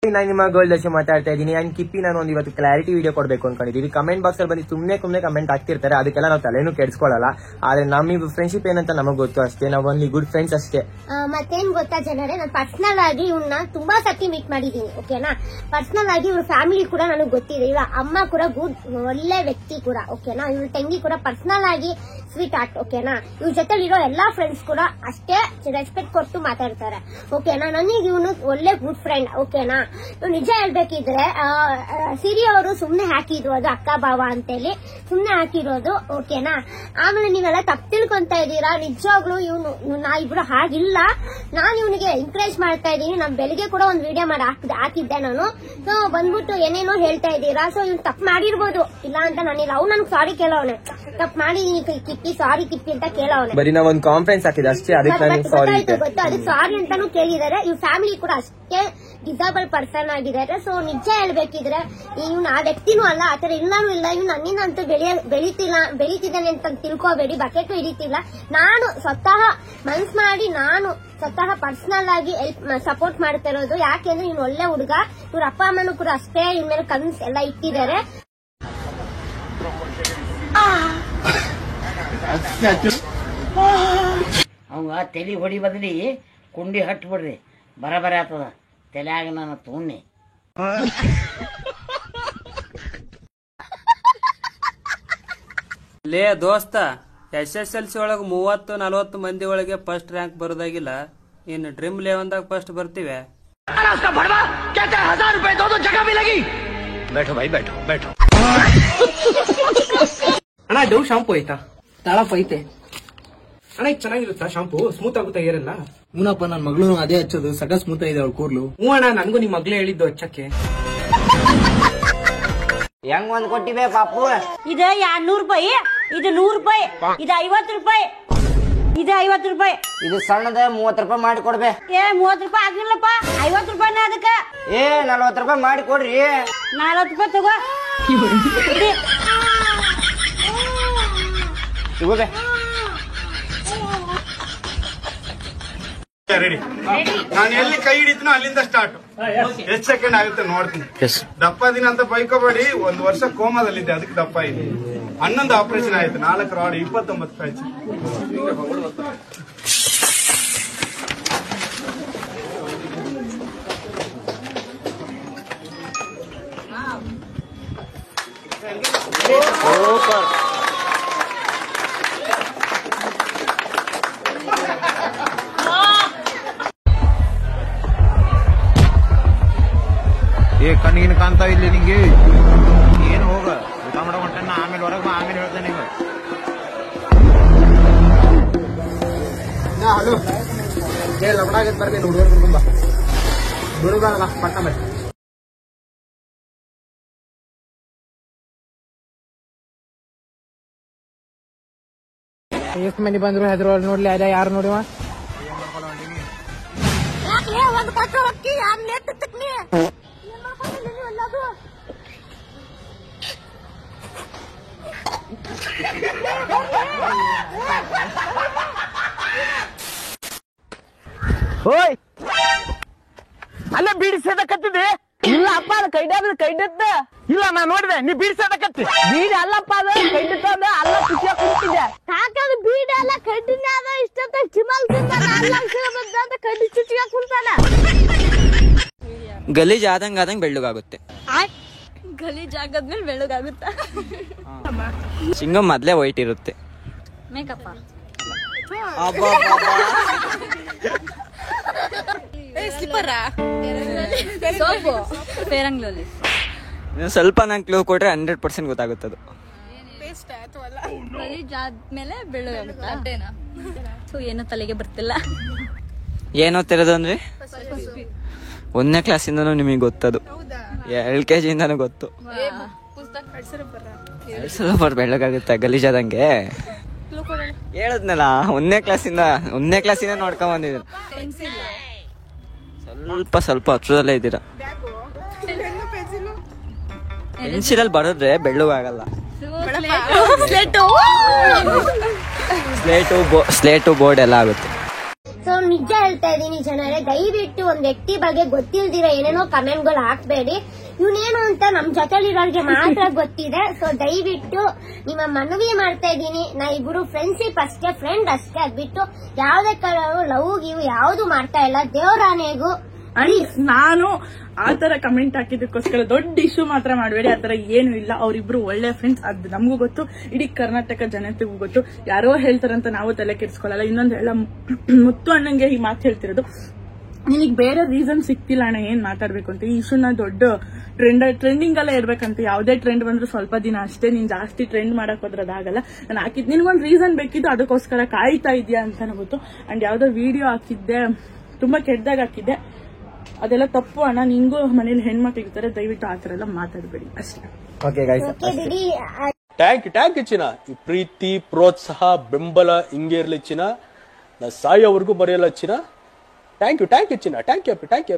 ನಾನು ನಿಮ್ಮ ಗೋಲ್ಡ್ ದರ್ಶನ್ ಮಾತಾಡ್ತಾ ಇದ್ದೀನಿ. ಅಂಡ್ ಕಿಪ್ಪಿ ನಾನು ಒಂದು ಇವತ್ತು ಕ್ಲಾರಿಟಿ ವಿಡಿಯೋ ಕೊಡಬೇಕು ಅನ್ಕೊಂಡಿದ್ದೀವಿ. ಕಮೆಂಟ್ ಬಾಕ್ಸ್ ಅಲ್ಲಿ ಬಂದು ಸುಮ್ಮನೆ ಕಮೆಂಟ್ ಆಗ್ತಿರ್ತಾರೆ, ಅದಕ್ಕೆಲ್ಲ ನಾವು ತಲೆನೂ ಕೆಡಿಸ್ಕೊಳ್ಳಲ್ಲ. ಆದ್ರೆ ನಮ್ಮ ಫ್ರೆಂಡ್ಶಿಪ್ ಏನಂತ ನಮಗ್ ಗೊತ್ತು ಅಷ್ಟೇ, ನಾವು ಓನ್ಲಿ ಗುಡ್ ಫ್ರೆಂಡ್ಸ್ ಅಷ್ಟೇ. ಮತ್ತೇನ್ ಗೊತ್ತಾ ಜನರೇ, ನಾನು ಪರ್ಸನಲ್ ಆಗಿ ಇವ್ನ ತುಂಬಾ ಸತಿ ಮೀಟ್ ಮಾಡಿದೀನಿ. ಓಕೆನಾ, ಪರ್ಸನಲ್ ಆಗಿ ಇವ್ರ ಫ್ಯಾಮಿಲಿ ಕೂಡ ನನಗೆ ಗೊತ್ತಿದೆ. ಇವ್ರ ಅಮ್ಮ ಕೂಡ ಒಳ್ಳೆ ವ್ಯಕ್ತಿ ಕೂಡ. ಓಕೆನಾ, ಇವ್ರ ತಂಗಿ ಕೂಡ ಪರ್ಸನಲ್ ಆಗಿ ಸ್ವೀಟ್ ಆರ್ಟ್. ಓಕೆನಾ, ಇವ್ರ ಜೊತೆ ಇರೋ ಎಲ್ಲಾ ಫ್ರೆಂಡ್ಸ್ ಕೂಡ ಅಷ್ಟೇ ರೆಸ್ಪೆಕ್ಟ್ ಕೊಟ್ಟು ಮಾತಾಡ್ತಾರೆ. ಓಕೆನಾ, ನನಗೆ ಇವನು ಒಳ್ಳೆ ಗುಡ್ ಫ್ರೆಂಡ್. ಓಕೆನಾ, ನಿಜ ಹೇಳ್ಬೇಕಿದ್ರೆ ಸಿರಿ ಅವರು ಸುಮ್ನೆ ಹಾಕಿದ್ರು, ಅದು ಅಕ್ಕ ಭಾವ ಅಂತೇಳಿ ಸುಮ್ನೆ ಹಾಕಿರೋದು. ಓಕೆನಾ, ಆಮೇಲೆ ನೀವೆಲ್ಲ ತಪ್ಪು ತಿಳ್ಕೊಂತ ಇದ್ದೀರಾ. ನಿಜವಾಗ್ಲು ನಾ ಇಬ್ರು ಹಾಗಿಲ್ಲ. ನಾನು ಇವನಿಗೆ ಎಂಕರೇಜ್ ಮಾಡ್ತಾ ಇದ್ದೀನಿ. ನಾನು ಬೆಳಿಗ್ಗೆ ಕೂಡ ಒಂದು ವಿಡಿಯೋ ಮಾಡಿ ಹಾಕಿದ್ದೆ ನಾನು. ಸೊ ಬಂದ್ಬಿಟ್ಟು ಏನೇನೋ ಹೇಳ್ತಾ ಇದ್ದೀರಾ. ಸೊ ಇವ್ನು ತಪ್ಪು ಮಾಡಿರ್ಬೋದು, ಇಲ್ಲ ಅಂತ ನಾನಿಲ್ಲ. ಅವ್ನು ನನ್ಗೆ ಸಾರಿ ಕೇಳೋನೆ, ತಪ್ಪು ಮಾಡಿ ಕಿಪ್ಪಿ ಸಾರಿ ಕಿಪ್ಪಿ ಅಂತ ಕೇಳೋನೆ. ಬರೀ ನಾವು ಒಂದು ಕಾನ್ಫರೆನ್ಸ್ ಹಾಕಿದೆ ಅಷ್ಟೇ, ಅದಕ್ಕೆ ಗೊತ್ತು, ಅದಕ್ಕೆ ಸಾರಿ ಅಂತಾನು ಕೇಳಿದಾರೆ. ಇವ್ ಫ್ಯಾಮಿಲಿ ಕೂಡ ಅಷ್ಟೇ ಡಿಸೇಬಲ್ ಪರ್ಸನ್ ಆಗಿದ್ದಾರೆ. ಸೊ ನಿಜ ಹೇಳ್ಬೇಕಿದ್ರೆ ಇವ್ನು ಆ ವ್ಯಕ್ತಿನೂ ಅಲ್ಲ, ಆತರ ಇಲ್ಲಾನು ಇಲ್ಲ. ಇವ್ನು ನನ್ನಿಂದ ಅಂತೂ ಬೆಳೀತಿದ್ದಾನೆ ಅಂತ ತಿಳ್ಕೋಬೇಡಿ. ಬಕೆಟ್ ಹಿಡಿತಿಲ್ಲ. ನಾನು ಸ್ವತಃ ಮನ್ಸ್ ಮಾಡಿ ನಾನು ಸ್ವತಃ ಪರ್ಸನಲ್ ಆಗಿ ಸಪೋರ್ಟ್ ಮಾಡ್ತಾ ಇರೋದು. ಯಾಕೆಂದ್ರೆ ಇವ್ನು ಒಳ್ಳೆ ಹುಡುಗ. ಇವ್ರ ಅಪ್ಪ ಅಮ್ಮನೂ ಕೂಡ ಅಷ್ಟೇ ಇನ್ ಮೇಲೆ ಕನ್ಸ್ ಎಲ್ಲ ಇಟ್ಟಿದ್ದಾರೆ. ಅವ ತಲೆ ಹೊಡಿ ಬದಲಿ ಕುಂಡಿ ಹಟ್ ಬಿಡ್ರಿ, ಬರಬರ ಆಗ್ತದ ತಲೆಯಾಗ ನಾನು ತಗೊಂಡೆ. ಲೇ ದೋಸ್ತ, SSLC ಒಳಗ 30-40 ಮಂದಿ ಒಳಗೆ ಫಸ್ಟ್ ರ್ಯಾಂಕ್ ಬರೋದಾಗಿಲ್ಲ, ಇನ್ನು ಡ್ರೀಮ್ 11ದಾಗ ಫಸ್ಟ್ ಬರ್ತೀವಿ. ಅಣ್ಣ ಡವ್ ಶಾಂಪು ಐತಾ? ತಾಳಪ್ಪ ಐತೆ ಅಣ್ಣ. ಇದು ಚೆನ್ನಾಗಿರುತ್ತಾ ಶಾಂಪು? ಸ್ಮೂತ್ ಆಗುತ್ತಾ ಏರಲ್ಲ? ಹೂನಪ್ಪ, ನನ್ ಮಗಳು ಅದೇ ಹಚ್ಚೋದು, ಸಕ ಸ್ಮೂತ್ ಇದೆ ಅವಳು ಕೂರ್ಲು. ಹ್ಞೂ ಅಣ್ಣ, ನನ್ಗೂ ನಿಮ್ ಮಗ್ಲೇ ಹೇಳಿದ್ದು ಹಚ್ಚಕ್ಕೆ. ಹೆಂಗ್ ಒಂದ್ ಕೊಟ್ಟಿವೆ ಪಾಪು? ಇದು 200 ರೂಪಾಯಿ, ಇದು 100 ರೂಪಾಯಿ, ಇದು 50 ರೂಪಾಯಿ, ಇದು 50 ರೂಪಾಯಿ. ಇದು ಸಣ್ಣದ 30 ರೂಪಾಯಿ ಮಾಡಿ ಕೊಡ್ಬೇ. 30 ರೂಪಾಯಿ ಆಗಿಲ್ಲಪ್ಪ, 50 ರೂಪಾಯಿನ ಅದಕ್ಕೆ. 40 ರೂಪಾಯಿ ಮಾಡಿ ಕೊಡ್ರಿ. 40 ರೂಪಾಯಿ ತಗೋ. ತಗೋಬೇ. ರೆಡಿ. ನಾನು ಎಲ್ಲಿ ಕೈ ಹಿಡಿತೀನೋ ಅಲ್ಲಿಂದ ಸ್ಟಾರ್ಟ್. ಎಷ್ಟು ಸೆಕೆಂಡ್ ಆಗುತ್ತೆ ನೋಡ್ತೀನಿ. ದಪ್ಪ ದಿನ ಅಂತ ಬೈಕೋಬೇಡಿ. 1 ವರ್ಷ ಕೋಮಾದಲ್ಲಿದ್ದೆ, ಅದಕ್ಕೆ ದಪ್ಪ ಇದೆ. 11 ಆಪರೇಷನ್ ಆಯ್ತು, 4 ರಾಡ್, 29 ಫ್ರಾಕ್ಚರ್. ಕಣ್ಣಿನ ಕಾಣ್ತಾವ ಇಲ್ಲಿ ನಿಂಗೆ? ಏನು ಹೋಗ ಊಟ ಮಾಡೋ ಹೊಂಟನ್ನ, ಆಮೇಲೆ ಹೊರಗೆ ಆಮೇಲೆ ಹೇಳ್ತಾನೆ ನಿಂಗೆ. ಹಲೋ, ಲಗಡಾಗತ್ ಬರ್ಬೇಕು ಹುಡುಗರು ಕುಟುಂಬ ಬಿಡುಗಲ್ಲ ಪಟ್ಟ ಮಾಡಿ. ಎಷ್ಟು ಮಂದಿ ಬಂದ್ರು ಹೆದ್ರೊಳಗೆ ನೋಡ್ಲಿ, ಅದ ಯಾರು ನೋಡಿವ? ಓಯ್, ಅಲ್ಲ ಬೀಡಿಸೋದಕ್ಕತ್ತಿದೆ? ಇಲ್ಲ ಅಪ್ಪ, ಅದು ಕೈಡತ್ತ. ಇಲ್ಲ, ನಾ ನೋಡಿದೆ, ನೀ ಬೀಡಿಸೋದಕ್ಕತ್ತಿ. ಬೀಡಿ ಅಲ್ಲಪ್ಪ, ಅದು ಕೈಡಿತ್ತ. ಅಲ್ಲ ಖುಷಿಯಾಗಿ ಕುಂತಿದ್ದೆ. ಸಾಕಾದ ಬೀಡಿ ಎಲ್ಲ ಕಡ್ಡಿನ ಅದ. ಇಷ್ಟೊತ್ತ ಚಿಮಲ್ ಅಂತ ಕಡ್ಡಿ ಚುಚ್ಚಿಗೆ ಕುಂತಾನ. ಗಲೀಜ್ ಆದಂಗ ಬೆಳ್ಳಗಾಗುತ್ತೆ. ಗಲೀಜ್ ಆಗದ್ಮೇಲೆ ಬೆಳ್ಳಗಾಗುತ್ತ. ಸಿಂಗಮ್ ಮೊದ್ಲೇ ವೈಟ್ ಇರುತ್ತೆ. ಮೇಕಪ್ಪ ಸ್ವಲ್ಪ ನಂಗೆ ಕ್ಲೂ ಕೊಟ್ರೆ 100% ಗೊತ್ತಾಗುತ್ತದು. ಗಲೀಜ್ ಆದ್ಮೇಲೆ ಬೆಳ್ಳಗಾಗುತ್ತಾ? ಏನು ತಲೆಗೆ ಬರ್ತಿಲ್ಲ. ಏನು ಓದ್ತಿರೋದು ಅಂದ್ರೆ 1ನೇ ಕ್ಲಾಸಿಂದನೂ ನಿಮಗೆ ಗೊತ್ತದು. LKG ಇಂದಾನು ಗೊತ್ತು. ಸ್ವಲ್ಪ ಬೆಳ್ಳಗಾಗುತ್ತೆ ಗಲೀಜಾದಂಗೆ. ಹೇಳದ್ನಲ್ಲ, 1ನೇ ಕ್ಲಾಸಿಂದ ನೋಡ್ಕೊಂಡ್ ಬಂದಿದ್ದೀನಿ. ಸ್ವಲ್ಪ ಹತ್ರದಲ್ಲೇ ಇದ್ದೀರಾ. ಪೆನ್ಸಿಲಲ್ಲಿ ಬರೋದ್ರೆ ಬೆಳ್ಳಗಾಗಲ್ಲ. ಸ್ಲೇಟು ಬೋರ್ಡ್ ಎಲ್ಲ ಆಗುತ್ತೆ. ಸೊ ನಿಜ ಹೇಳ್ತಾ ಇದೀನಿ ಜನರೇ, ದಯವಿಟ್ಟು ಒಂದ್ ವ್ಯಕ್ತಿ ಬಗ್ಗೆ ಗೊತ್ತಿಲ್ದಿರ ಏನೇನೋ ಕಮೆಂಟ್ಗಳು ಹಾಕ್ಬೇಡಿ. ಇವನೇನು ಅಂತ ನಮ್ ಜೊತೆಲಿರೋರ್ಗೆ ಮಾತ್ರ ಗೊತ್ತಿದೆ. ಸೊ ದಯವಿಟ್ಟು ನಿಮ್ಮ ಮನವಿ ಮಾಡ್ತಾ ಇದೀನಿ, ನಾ ಇಬ್ರು ಫ್ರೆಂಡ್ಶಿಪ್ ಅಷ್ಟೇ, ಫ್ರೆಂಡ್ ಅಷ್ಟೇ. ಅದ್ಬಿಟ್ಟು ಯಾವ್ದೇ ಕಲರು ಲವ್ ಗಿವ್ ಯಾವ್ದು ಮಾಡ್ತಾ ಇಲ್ಲ, ದೇವರಾನೆಗೂ. ನಾನು ಆತರ ಕಮೆಂಟ್ ಹಾಕಿದಕ್ಕೋಸ್ಕರ ದೊಡ್ಡ ಇಶ್ಯೂ ಮಾತ್ರ ಮಾಡಬೇಡಿ, ಆತರ ಏನು ಇಲ್ಲ. ಅವರಿಬ್ರು ಒಳ್ಳೆ ಫ್ರೆಂಡ್ಸ್, ಅದು ನಮಗೂ ಗೊತ್ತು, ಇಡೀ ಕರ್ನಾಟಕ ಜನತೆಗೂ ಗೊತ್ತು. ಯಾರೋ ಹೇಳ್ತಾರಂತ ನಾವು ತಲೆ ಕೆಡಿಸ್ಕೊಳ್ಳಲ್ಲ. ಇನ್ನೊಂದು ಹೇಳ, ಮುತ್ತು ಅಣ್ಣಂಗೆ ಈ ಮಾತು ಹೇಳ್ತಿರೋದು, ನಿನಗ್ ಬೇರೆ ರೀಸನ್ ಸಿಕ್ತಿಲ್ಲ ಅಣ್ಣ ಏನ್ ಮಾತಾಡ್ಬೇಕು ಅಂತ. ಈ ಇಶ್ಯೂನ ದೊಡ್ಡ ಟ್ರೆಂಡಿಂಗ್ ಅಲ್ಲೇ ಇರ್ಬೇಕಂತ. ಯಾವ್ದೇ ಟ್ರೆಂಡ್ ಬಂದ್ರು ಸ್ವಲ್ಪ ದಿನ ಅಷ್ಟೇ, ನೀನ್ ಜಾಸ್ತಿ ಟ್ರೆಂಡ್ ಮಾಡಕ್ ಹೋದ್ರೆ ಅದಾಗಲ್ಲ. ನಾನು ಹಾಕಿದ್ ನಿನ್ಗೊಂದು ರೀಸನ್ ಬೇಕಿದ್ದು, ಅದಕ್ಕೋಸ್ಕರ ಕಾಯ್ತಾ ಇದೆಯಾ ಅಂತ ಗೊತ್ತು. ಅಂಡ್ ಯಾವ್ದೋ ವಿಡಿಯೋ ಹಾಕಿದ್ದೆ, ತುಂಬಾ ಕೆಟ್ಟದಾಗ ಹಾಕಿದ್ದೆ, ಅದೆಲ್ಲ ತಪ್ಪು ಅಣ್ಣ. ನಿಂಗೂ ಮನೇಲಿ ಹೆಣ್ಮಕ್ಳು ಇರ್ತಾರೆ, ದಯವಿಟ್ಟು ಆತರ ಎಲ್ಲ ಮಾತಾಡಬೇಡಿ ಅಷ್ಟೇ. ಟ್ಯಾಂಕ್ ಯು ಚಿನ್ನ. ಈ ಪ್ರೀತಿ, ಪ್ರೋತ್ಸಾಹ, ಬೆಂಬಲ ಹಿಂಗೆ ಇರ್ಲಿ ಚಿನ್ನ. ನಾ ಸಾಯೋವರೆಗೂ ಮರೆಯಲ್ಲ ಚಿನ್ನ. ಥ್ಯಾಂಕ್ ಯು ಚಿನ್ನ. Thank you.